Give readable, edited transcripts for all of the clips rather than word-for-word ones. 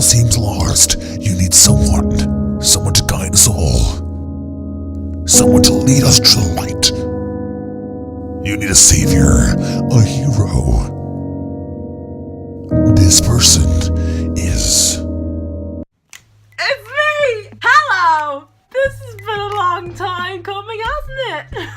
seems lost, you need someone to guide us all. Someone to lead us to the light. You need a savior, a hero. This person is... It's me! Hello! This has been a long time coming, hasn't it?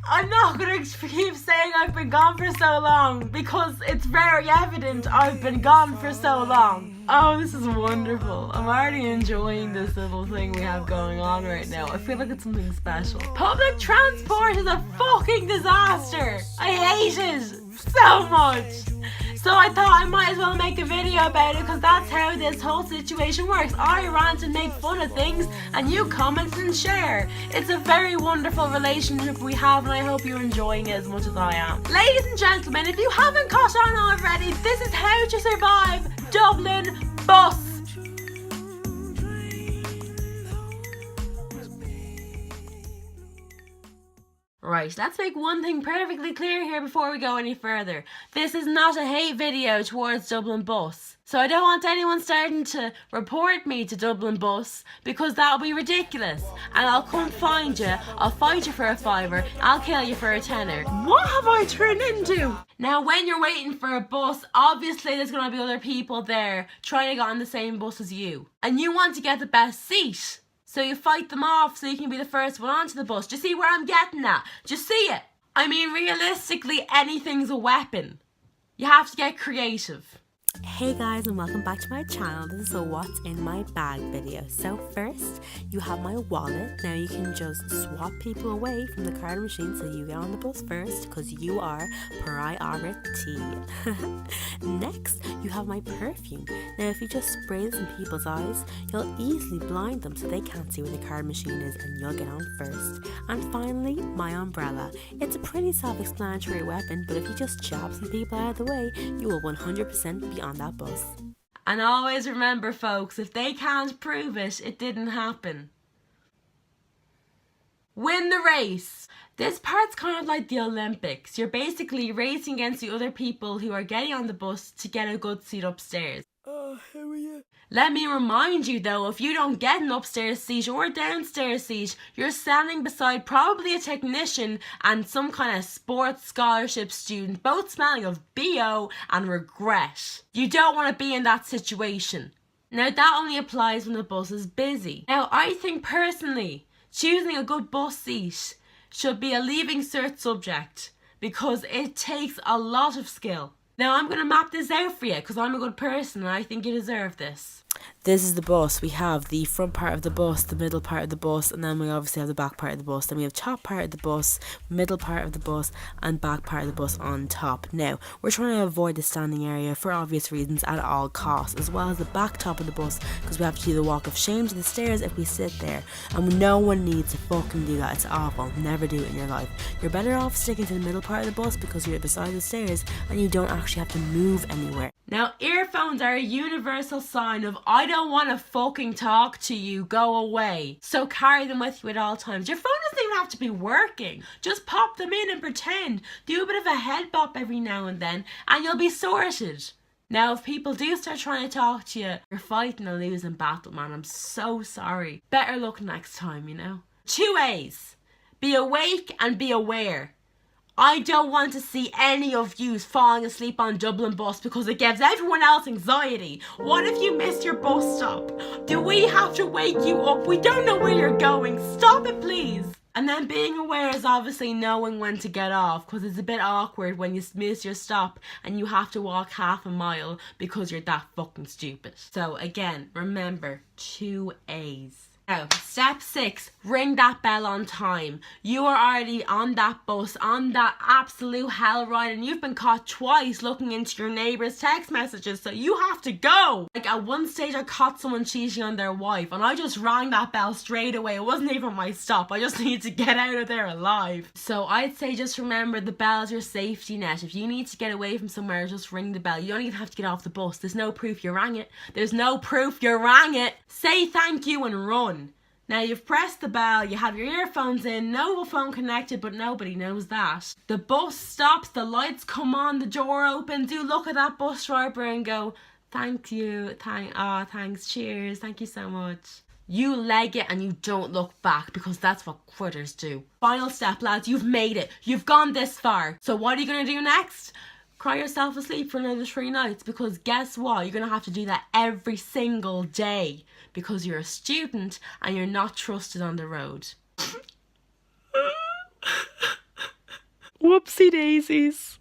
I'm not going to keep saying I've been gone for so long because it's very evident I've been gone for so long. Oh, this is wonderful. I'm already enjoying this little thing we have going on right now. I feel like it's something special. Public transport is a fucking disaster. I hate it so much. So I thought I might as well make a video about it because that's how this whole situation works. I rant and make fun of things and you comment and share. It's a very wonderful relationship we have and I hope you're enjoying it as much as I am. Ladies and gentlemen, if you haven't caught on already, this is how to survive Dublin bus. Right, let's make one thing perfectly clear here before we go any further. This is not a hate video towards Dublin Bus. So I don't want anyone starting to report me to Dublin Bus because that'll be ridiculous. And I'll come find you, I'll fight you for a fiver, I'll kill you for a tenner. What have I turned into? Now when you're waiting for a bus, obviously there's going to be other people there trying to get on the same bus as you. And you want to get the best seat. So you fight them off so you can be the first one onto the bus. Do you see where I'm getting at? Do you see it? I mean, realistically, anything's a weapon. You have to get creative. Hey guys, and welcome back to my channel. This is a what's in my bag video. So first, you have my wallet. Now you can just swap people away from the card machine so you get on the bus first because you are priority. Next, you have my perfume. Now if you just spray this in people's eyes, you'll easily blind them so they can't see where the card machine is and you'll get on first. And finally, my umbrella. It's a pretty self-explanatory weapon, but if you just chop some people out of the way, you will 100% be on that bus. And always remember, folks, if they can't prove it, it didn't happen. Win the race. This part's kind of like the Olympics. You're basically racing against the other people who are getting on the bus to get a good seat upstairs. Oh, how are you? Let me remind you though, if you don't get an upstairs seat or a downstairs seat, you're standing beside probably a technician and some kind of sports scholarship student, both smelling of BO and regret. You don't want to be in that situation. Now that only applies when the bus is busy. Now I think personally, choosing a good bus seat should be a leaving cert subject because it takes a lot of skill. Now I'm going to map this out for you because I'm a good person and I think you deserve this. This is the bus. We have the front part of the bus, the middle part of the bus, and then we obviously have the back part of the bus. Then we have top part of the bus, middle part of the bus, and back part of the bus on top. Now, we're trying to avoid the standing area for obvious reasons at all costs, as well as the back top of the bus, because we have to do the walk of shame to the stairs if we sit there. And no one needs to fucking do that. It's awful. Never do it in your life. You're better off sticking to the middle part of the bus because you're beside the stairs and you don't actually have to move anywhere. Now, earphones are a universal sign of I don't want to fucking talk to you, go away. So carry them with you at all times. Your phone doesn't even have to be working. Just pop them in and pretend. Do a bit of a head bop every now and then and you'll be sorted. Now, if people do start trying to talk to you, you're fighting a losing battle, man. I'm so sorry. Better luck next time, you know. 2 A's. Be awake and be aware. I don't want to see any of you falling asleep on Dublin Bus because it gives everyone else anxiety. What if you miss your bus stop? Do we have to wake you up? We don't know where you're going. Stop it, please. And then being aware is obviously knowing when to get off because it's a bit awkward when you miss your stop and you have to walk half a mile because you're that fucking stupid. So again, remember, 2 A's. Now, step 6, ring that bell on time. You are already on that bus, on that absolute hell ride, and you've been caught twice looking into your neighbour's text messages, so you have to go. Like at one stage I caught someone cheating on their wife and I just rang that bell straight away. It wasn't even my stop. I just needed to get out of there alive. So I'd say just remember the bell is your safety net. If you need to get away from somewhere, just ring the bell. You don't even have to get off the bus. There's no proof you rang it. There's no proof you rang it. Say thank you and run. Now you've pressed the bell, you have your earphones in, no phone connected, but nobody knows that. The bus stops, the lights come on, the door opens, you look at that bus driver and go, Thank you. Thanks. Cheers. Thank you so much. You leg it and you don't look back, because that's what quitters do. Final step, lads. You've made it. You've gone this far. So what are you going to do next? Cry yourself asleep for another 3 nights, because guess what? You're going to have to do that every single day, because you're a student and you're not trusted on the road. Whoopsie daisies.